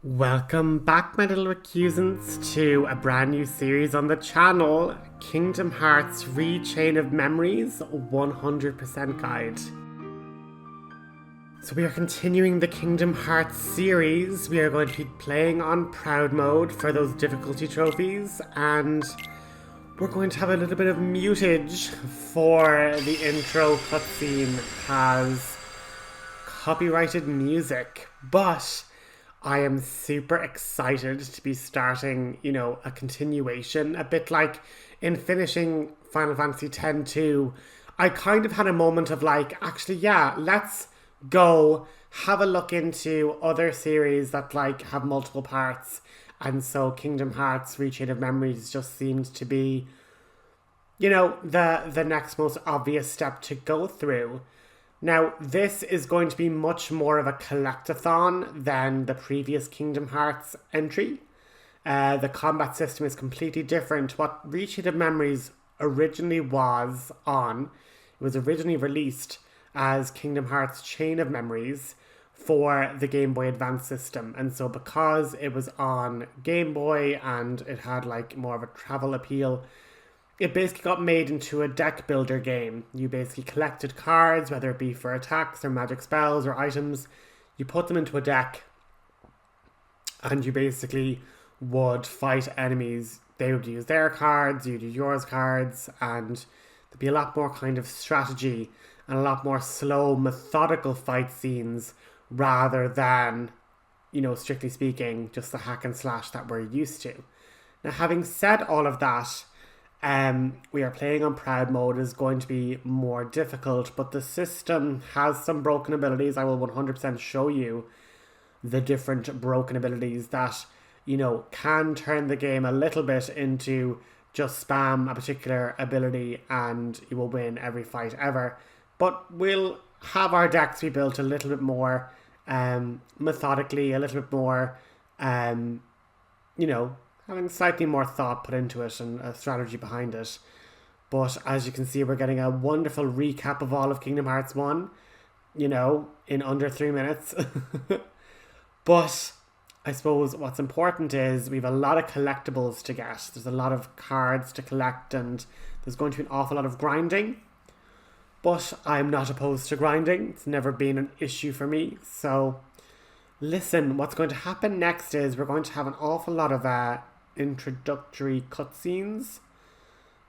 Welcome back, my little recusants, to a brand new series on the channel, Kingdom Hearts Chain of Memories 100% Guide. So we are continuing the Kingdom Hearts series. We are going to be playing on Proud Mode for those difficulty trophies, and we're going to have a little bit of mutage for the intro cutscene has copyrighted music, but I am super excited to be starting, a continuation. A bit like in finishing Final Fantasy X-2, I kind of had a moment of like, actually, yeah, let's go have a look into other series that like have multiple parts. And so Kingdom Hearts Chain of Memories just seemed to be, the next most obvious step to go through. Now, this is going to be much more of a collectathon than the previous Kingdom Hearts entry. The combat system is completely different. What Chain of Memories originally was on, it was originally released as Kingdom Hearts Chain of Memories for the Game Boy Advance system. And so because it was on Game Boy and it had like more of a travel appeal, it basically got made into a deck builder game. You basically collected cards, whether it be for attacks or magic spells or items. You put them into a deck and you basically would fight enemies. They would use their cards, you'd use yours cards, and there'd be a lot more kind of strategy and a lot more slow, methodical fight scenes rather than, strictly speaking, just the hack and slash that we're used to. Now, having said all of that, we are playing on Proud Mode is going to be more difficult, but the system has some broken abilities. I will 100% show you the different broken abilities that, can turn the game a little bit into just spam a particular ability and you will win every fight ever. But we'll have our decks rebuilt a little bit more methodically, a little bit more, having slightly more thought put into it and a strategy behind it. But as you can see, we're getting a wonderful recap of all of Kingdom Hearts 1, in under 3 minutes. But I suppose what's important is we have a lot of collectibles to get. There's a lot of cards to collect and there's going to be an awful lot of grinding. But I'm not opposed to grinding. It's never been an issue for me. So listen, what's going to happen next is we're going to have an awful lot of introductory cutscenes.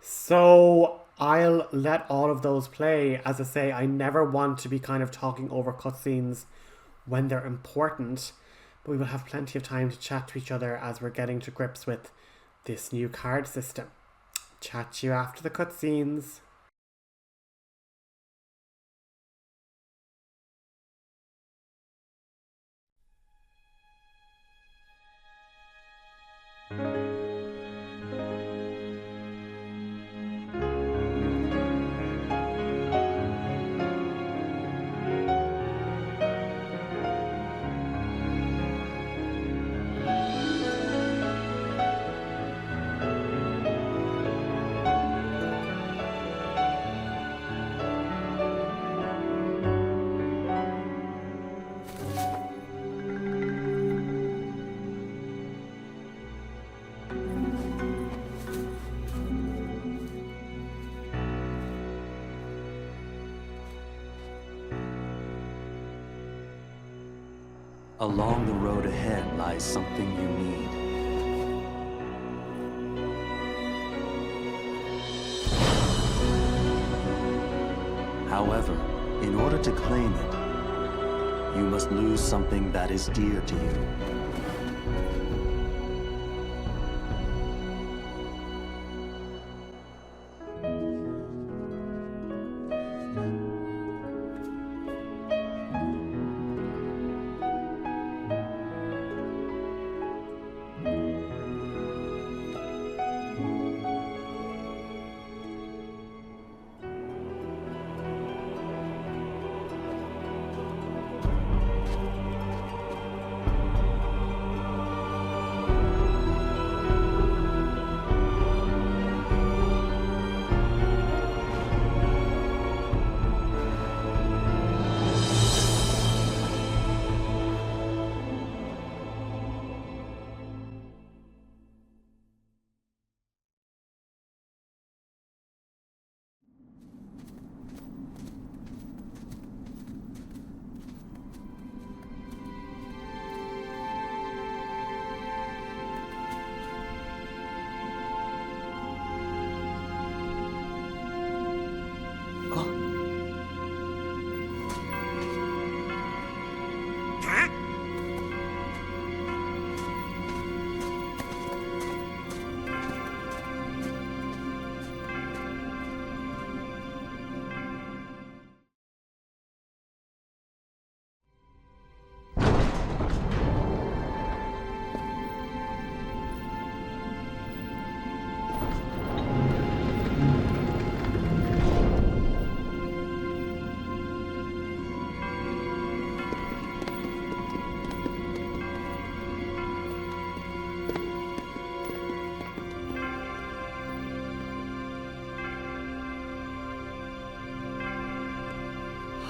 So I'll let all of those play. As I say, I never want to be kind of talking over cutscenes when they're important, but we will have plenty of time to chat to each other as we're getting to grips with this new card system. Chat to you after the cutscenes. Along the road ahead lies something you need. However, in order to claim it, you must lose something that is dear to you.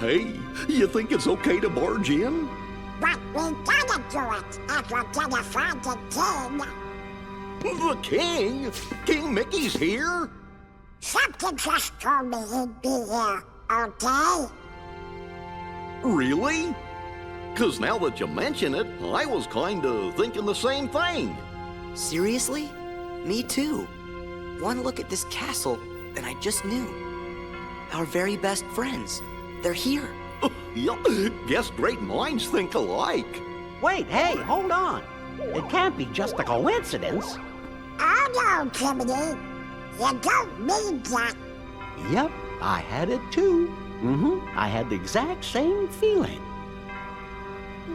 Hey, you think it's okay to barge in? But we gotta do it if we're gonna find the king. The king? King Mickey's here? Something just told me he'd be here, okay? Really? 'Cause now that you mention it, I was kinda thinking the same thing. Seriously? Me too. One look at this castle, and I just knew. Our very best friends. They're here. Yup, guess great minds think alike. Wait, hey, hold on. It can't be just a coincidence. Oh no, Jiminy. You don't mean that. Yep, I had it too. I had the exact same feeling.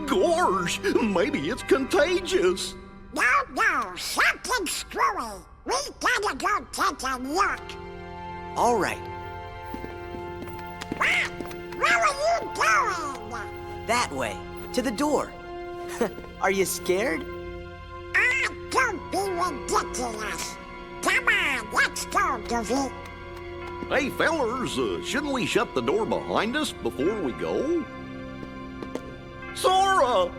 Gorge, maybe it's contagious. No, something's screwy. We gotta go take a look. All right, Where are you going? that way, to the door. Are you scared? Don't be ridiculous. Come on, let's go, Goofy. Hey, fellers, shouldn't we shut the door behind us before we go? Sora!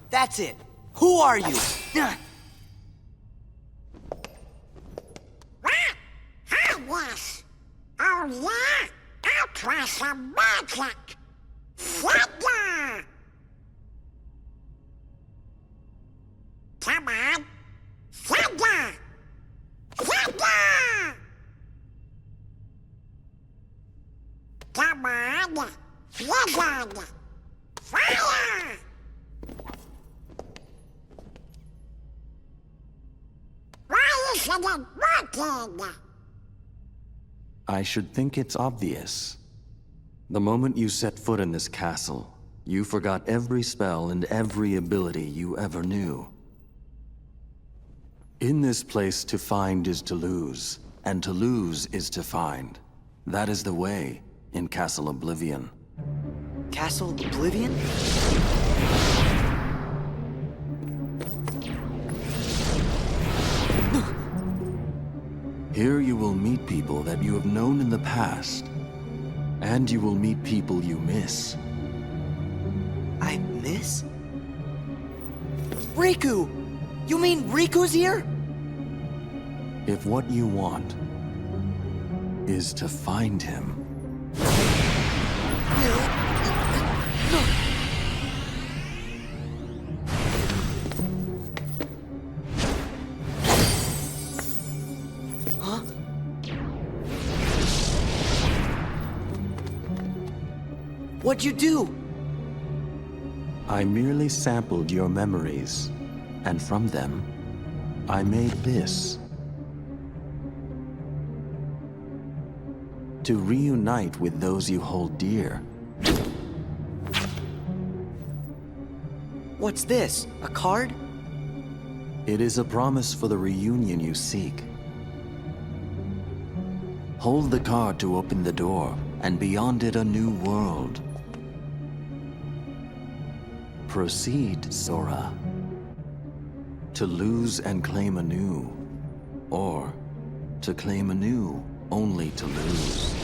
That's it. Who are you? Yes. Oh, yeah? I'll try some magic. Thunder! Come on. Thunder! Thunder! Come on. Blizzard! Fire! Why isn't it working? I should think it's obvious. The moment you set foot in this castle, you forgot every spell and every ability you ever knew. In this place, to find is to lose, and to lose is to find. That is the way in Castle Oblivion. Castle Oblivion? Here you will meet people that you have known in the past, and you will meet people you miss. I miss? Riku! You mean Riku's here? If what you want is to find him, Huh? What'd you do? I merely sampled your memories, and from them, I made this. To reunite with those you hold dear. What's this? A card? It is a promise for the reunion you seek. Hold the card to open the door, and beyond it a new world. Proceed, Sora. To lose and claim anew, or to claim anew only to lose.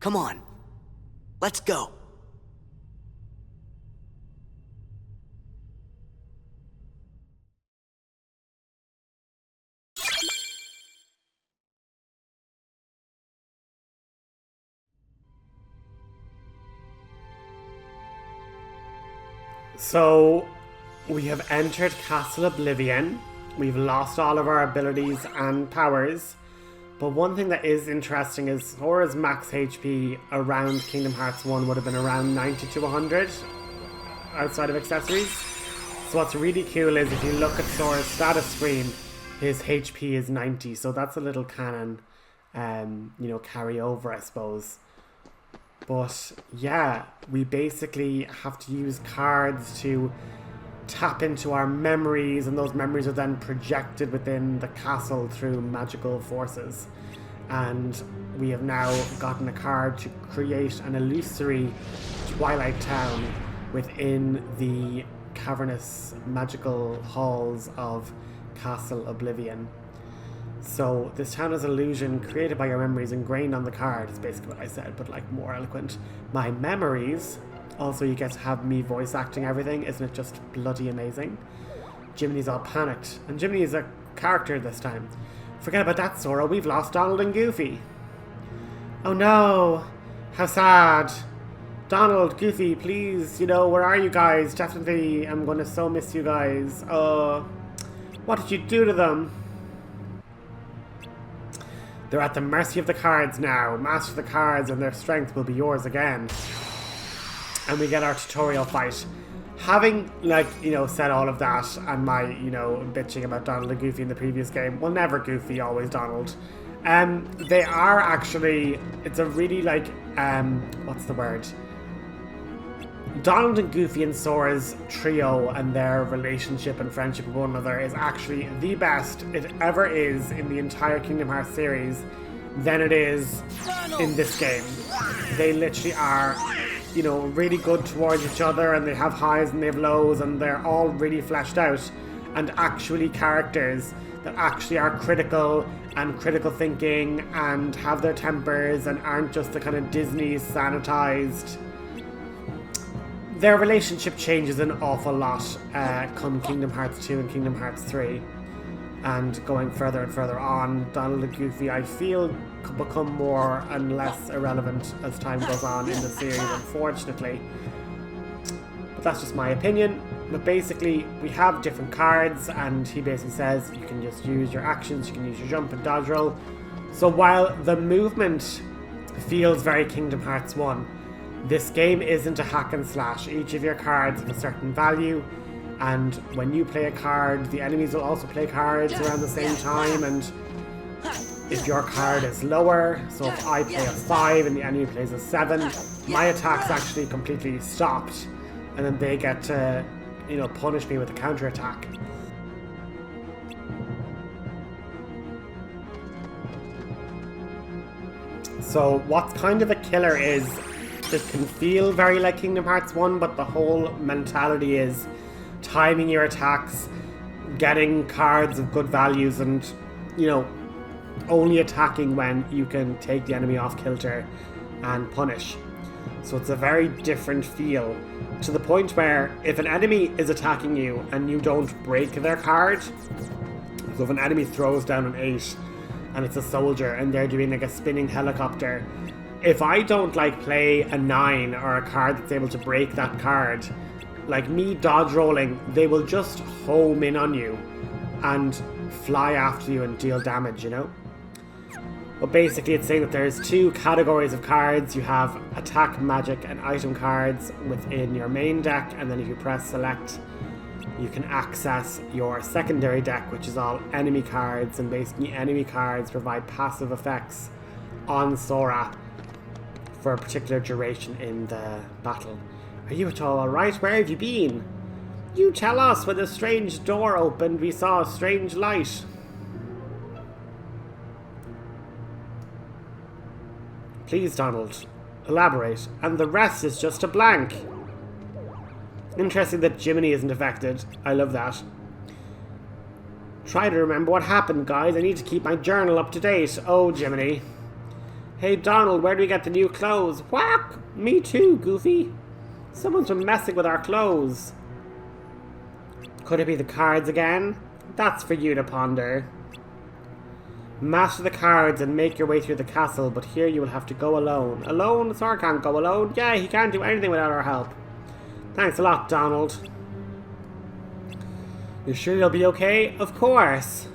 Come on. Let's go. So, we have entered Castle Oblivion. We've lost all of our abilities and powers. But one thing that is interesting is Sora's max HP around Kingdom Hearts 1 would have been around 90 to 100 outside of accessories. So what's really cool is if you look at Sora's status screen, his HP is 90. So that's a little canon, carry over, I suppose. But yeah, we basically have to use cards to tap into our memories, and those memories are then projected within the castle through magical forces. and we have now gotten a card to create an illusory Twilight Town within the cavernous magical halls of Castle Oblivion. So this town is illusion created by your memories ingrained on the card is basically what I said, but like more eloquent. My memories. Also, you get to have me voice acting everything. Isn't it just bloody amazing? Jiminy's all panicked, and Jiminy is a character this time. Forget about that, Sora. We've lost Donald and Goofy. Oh no, how sad. Donald, Goofy, please, where are you guys? Definitely, I'm going to so miss you guys. What did you do to them? They're at the mercy of the cards now. Master the cards and their strength will be yours again. And we get our tutorial fight. Having, said all of that and my, bitching about Donald and Goofy in the previous game. Well, never Goofy, always Donald. They are actually, it's a really, what's the word? Donald and Goofy and Sora's trio and their relationship and friendship with one another is actually the best it ever is in the entire Kingdom Hearts series than it is in this game. They literally are, really good towards each other, and they have highs and they have lows, and they're all really fleshed out and actually characters that actually are critical and critical thinking and have their tempers and aren't just the kind of Disney sanitized. Their relationship changes an awful lot come Kingdom Hearts 2 and Kingdom Hearts 3. And going further and further on, Donald and Goofy, I feel, become more and less irrelevant as time goes on in the series, unfortunately. But that's just my opinion. But basically, we have different cards, and he basically says you can just use your actions, you can use your jump and dodge roll. So while the movement feels very Kingdom Hearts 1, this game isn't a hack and slash. Each of your cards have a certain value, and when you play a card, the enemies will also play cards around the same time, and if your card is lower, so if I play a 5 and the enemy plays a 7, my attack's actually completely stopped, and then they get to, punish me with a counter attack. So what's kind of a killer is it can feel very like Kingdom Hearts 1, but the whole mentality is timing your attacks, getting cards of good values, and, only attacking when you can take the enemy off kilter and punish. So it's a very different feel, to the point where if an enemy is attacking you and you don't break their card, so if an enemy throws down an 8 and it's a soldier and they're doing like a spinning helicopter, if I don't play a 9 or a card that's able to break that card, like me dodge rolling, they will just home in on you and fly after you and deal damage, But basically it's saying that there's 2 categories of cards. You have attack, magic, and item cards within your main deck, and then if you press select, you can access your secondary deck, which is all enemy cards, and basically enemy cards provide passive effects on Sora for a particular duration in the battle. Are you at all alright? Where have you been? You tell us. When the strange door opened, we saw a strange light. Please, Donald, elaborate. And the rest is just a blank. Interesting that Jiminy isn't affected. I love that. Try to remember what happened, guys. I need to keep my journal up to date. Oh, Jiminy. Hey, Donald, where do we get the new clothes? Whack! Me too, Goofy. Someone's been messing with our clothes. Could it be the cards again? That's for you to ponder. Master the cards and make your way through the castle, but here you will have to go alone. Alone? Sora can't go alone. Yeah, he can't do anything without our help. Thanks a lot, Donald. You sure you'll be okay? Of course.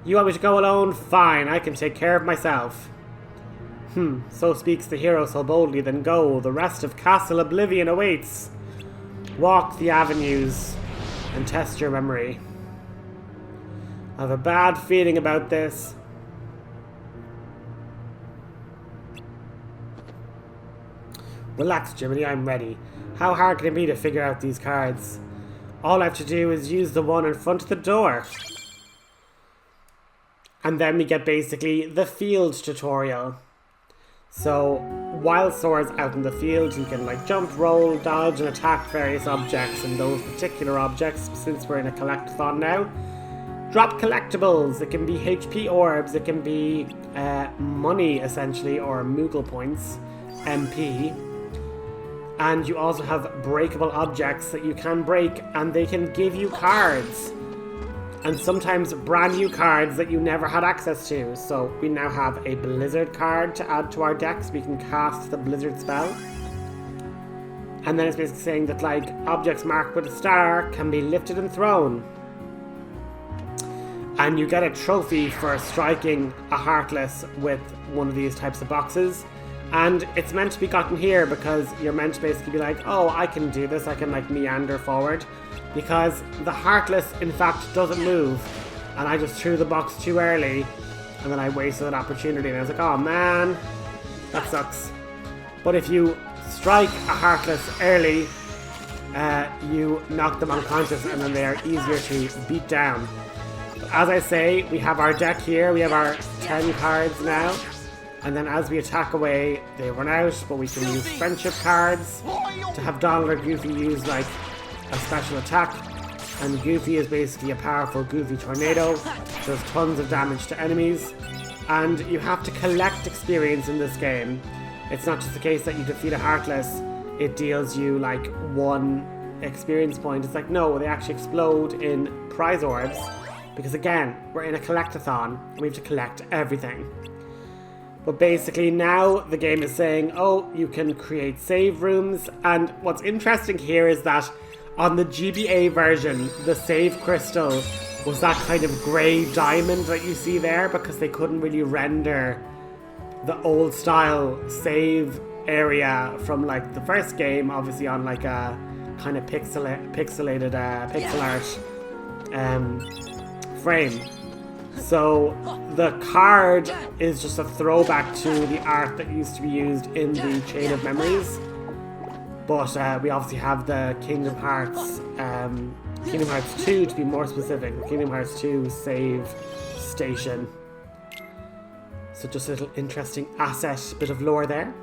You want me to go alone? Fine, I can take care of myself. So speaks the hero so boldly, then go. The rest of Castle Oblivion awaits. Walk the avenues and test your memory. I have a bad feeling about this. Relax, Jiminy, I'm ready. How hard can it be to figure out these cards? All I have to do is use the one in front of the door. And then we get basically the field tutorial. So while Sora's out in the field, you can like jump, roll, dodge and attack various objects, and those particular objects, since we're in a collectathon now, drop collectibles. It can be HP orbs, it can be money essentially, or Moogle points, MP. And you also have breakable objects that you can break, and they can give you cards. And sometimes brand new cards that you never had access to. So we now have a Blizzard card to add to our decks. We can cast the Blizzard spell. And then it's basically saying that like objects marked with a star can be lifted and thrown. And you get a trophy for striking a Heartless with one of these types of boxes. And it's meant to be gotten here because you're meant to basically be like, oh, I can do this, I can like meander forward. Because the Heartless, in fact, doesn't move. And I just threw the box too early. And then I wasted that opportunity. And I was like, oh man, that sucks. But if you strike a Heartless early, you knock them unconscious and then they are easier to beat down. But as I say, we have our deck here. We have our 10 cards now. And then as we attack away, they run out. But we can use friendship cards to have Donald or Goofy use like a special attack, and Goofy is basically a powerful Goofy tornado. Does tons of damage to enemies, and you have to collect experience in this game. It's not just the case that you defeat a Heartless, it deals you like 1 experience point. It's like, no, they actually explode in prize orbs, because again, we're in a collectathon and we have to collect everything. But basically now the game is saying, oh, you can create save rooms, and what's interesting here is that on the GBA version, the save crystal was that kind of grey diamond that you see there, because they couldn't really render the old style save area from like the first game, obviously on like a kind of pixelated pixel art frame. So the card is just a throwback to the art that used to be used in the Chain of Memories. But we obviously have the Kingdom Hearts 2 to be more specific, the Kingdom Hearts 2 save station. So just a little interesting asset, bit of lore there.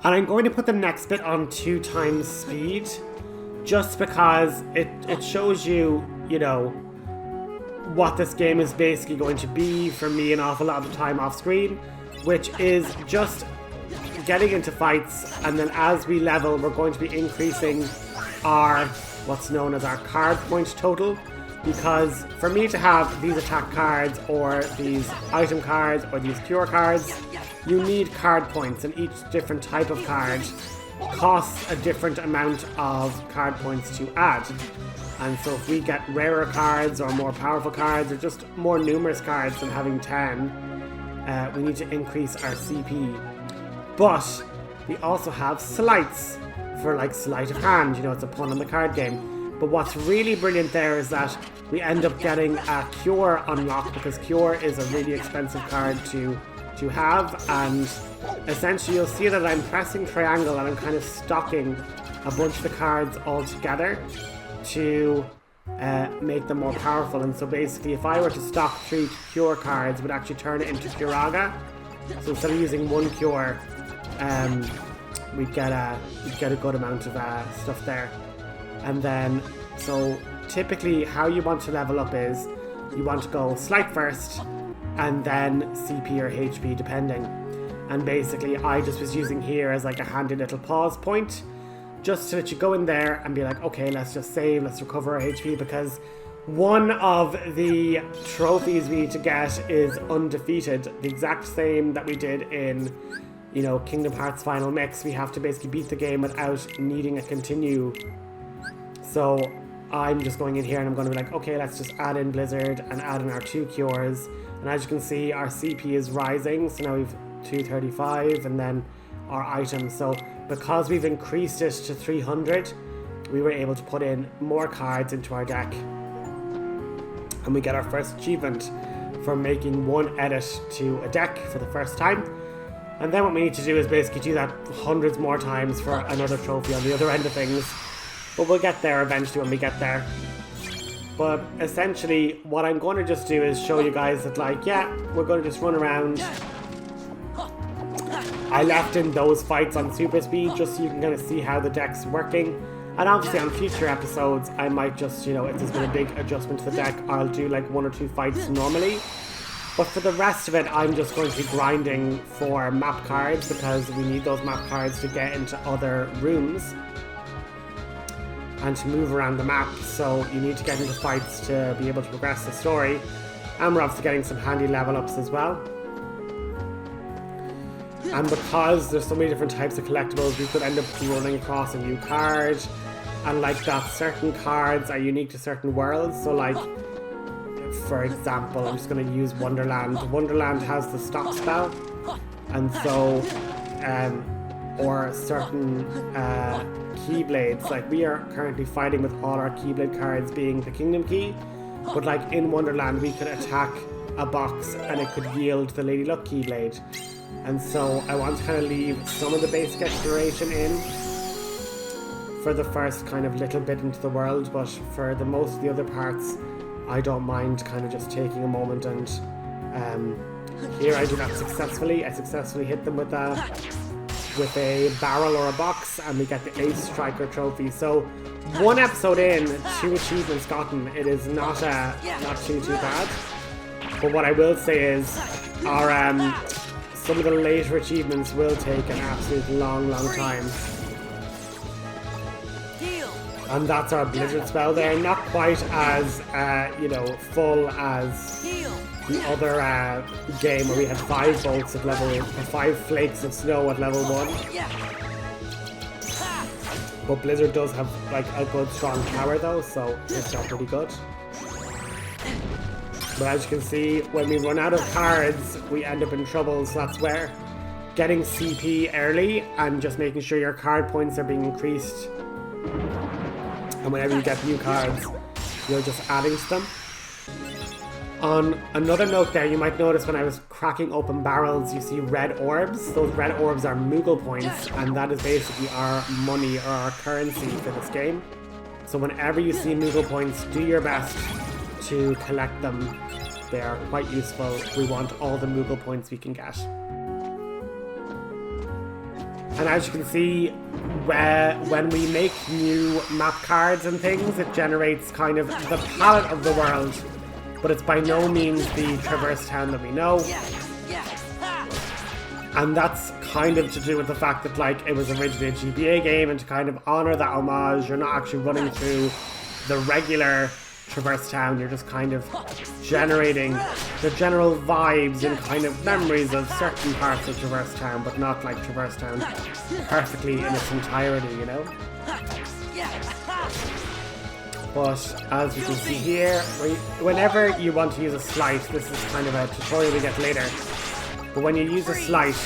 And I'm going to put the next bit on 2 times speed, just because it shows you, you know, what this game is basically going to be for me an awful lot of the time off screen, which is just getting into fights, and then as we level we're going to be increasing our what's known as our card point total, because for me to have these attack cards or these item cards or these cure cards, you need card points, and each different type of card costs a different amount of card points to add. And so if we get rarer cards or more powerful cards or just more numerous cards than having 10, we need to increase our CP. But we also have sleights for like sleight of hand, you know, it's a pun on the card game. But what's really brilliant there is that we end up getting a cure unlocked, because cure is a really expensive card to have, and essentially you'll see that I'm pressing triangle and I'm kind of stocking a bunch of the cards all together to make them more powerful. And so basically if I were to stock 3 cure cards, it would actually turn it into Curaga. So instead of using 1 cure, we'd get a good amount of stuff there. And then, so typically how you want to level up is you want to go sleight first and then CP or HP depending. And basically I just was using here as like a handy little pause point, just so that you go in there and be like, okay, let's just save, let's recover our HP, because one of the trophies we need to get is undefeated, the exact same that we did in, you know, Kingdom Hearts Final Mix. We have to basically beat the game without needing a continue. So I'm just going in here and I'm going to be like, okay, let's just add in Blizzard and add in our 2 cures. And as you can see, our CP is rising, so now we've 235, and then our items. So because we've increased it to 300, we were able to put in more cards into our deck. And we get our first achievement for making 1 edit to a deck for the first time. And then what we need to do is basically do that hundreds more times for another trophy on the other end of things. But we'll get there eventually when we get there. But essentially, what I'm going to just do is show you guys that, like, yeah, we're going to just run around. I left in those fights on super speed just so you can kind of see how the deck's working. And obviously on future episodes, I might just, you know, if there's been a big adjustment to the deck, I'll do like 1 or 2 fights normally. But for the rest of it, I'm just going to be grinding for map cards because we need those map cards to get into other rooms and to move around the map. So you need to get into fights to be able to progress the story. And we're obviously getting some handy level ups as well. And because there's so many different types of collectibles, we could end up running across a new card. And like that, certain cards are unique to certain worlds. So like, for example, I'm just going to use Wonderland. Wonderland has the stop spell. And so, or certain Keyblades. Like we are currently fighting with all our Keyblade cards being the Kingdom Key. But like in Wonderland, we could attack a box and it could yield the Lady Luck Keyblade. And so I want to kind of leave some of the basic exploration in for the first kind of little bit into the world, but for the most of the other parts, I don't mind kind of just taking a moment. And here I do that successfully. I successfully hit them with a barrel or a box, and we get the Ace Striker trophy. So 1 episode in, 2 achievements gotten. It is not too bad. But what I will say is our some of the later achievements will take an absolute long time. And that's our Blizzard spell there. Not quite as, you know, full as the other game where we had 5 bolts at level, or 5 flakes of snow at level 1. But Blizzard does have like a good strong tower though, so it's not pretty good. But as you can see, when we run out of cards, we end up in trouble. So that's where getting CP early and just making sure your card points are being increased. And whenever you get new cards, you're just adding to them. On another note there, you might notice when I was cracking open barrels, you see red orbs. Those red orbs are Moogle points, and that is basically our money or our currency for this game. So whenever you see Moogle points, do your best to collect them. They are quite useful. We want all the Moogle points we can get. And as you can see, when we make new map cards and things, it generates kind of the palette of the world, but it's by no means the Traverse Town that we know. And that's kind of to do with the fact that like it was originally a GBA game, and to kind of honor that homage, you're not actually running through the regular Traverse Town, you're just kind of generating the general vibes and kind of memories of certain parts of Traverse Town, but not like Traverse Town perfectly in its entirety, you know? But as you can see here, whenever you want to use a sleight, this is kind of a tutorial we get later, but when you use a sleight,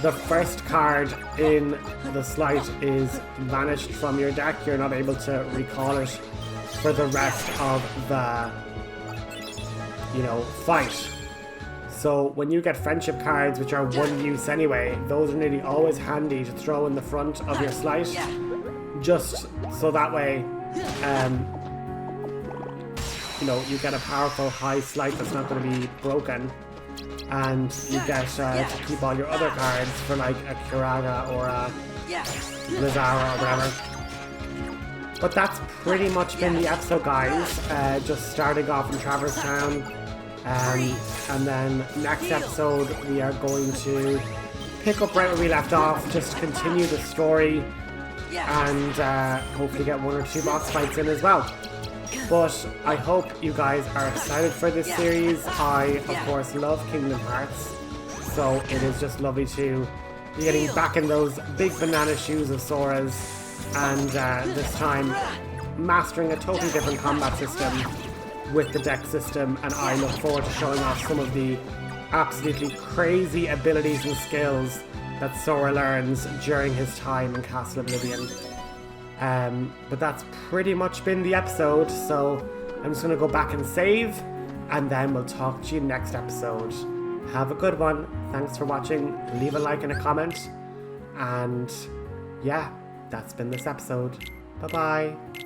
the first card in the sleight is vanished from your deck. You're not able to recall it for the rest of the, you know, fight. So when you get friendship cards, which are 1 use anyway, those are nearly always handy to throw in the front of your sleight, just so that way, you know, you get a powerful high sleight that's not going to be broken, and you get to keep all your other cards for like a Kiraga or a Blizzara or whatever. But that's pretty much been the episode, guys. Just starting off in Traverse Town, and then next episode we are going to pick up right where we left off, just continue the story, and hopefully get 1 or 2 boss fights in as well. But I hope you guys are excited for this series. I, of course, love Kingdom Hearts, so it is just lovely to be getting back in those big banana shoes of Sora's, and this time mastering a totally different combat system with the deck system, and I look forward to showing off some of the absolutely crazy abilities and skills that Sora learns during his time in Castle Oblivion. But that's pretty much been the episode, so I'm just going to go back and save, and then we'll talk to you next episode. Have a good one. Thanks for watching. Leave a like and a comment, and yeah, that's been this episode. Bye-bye.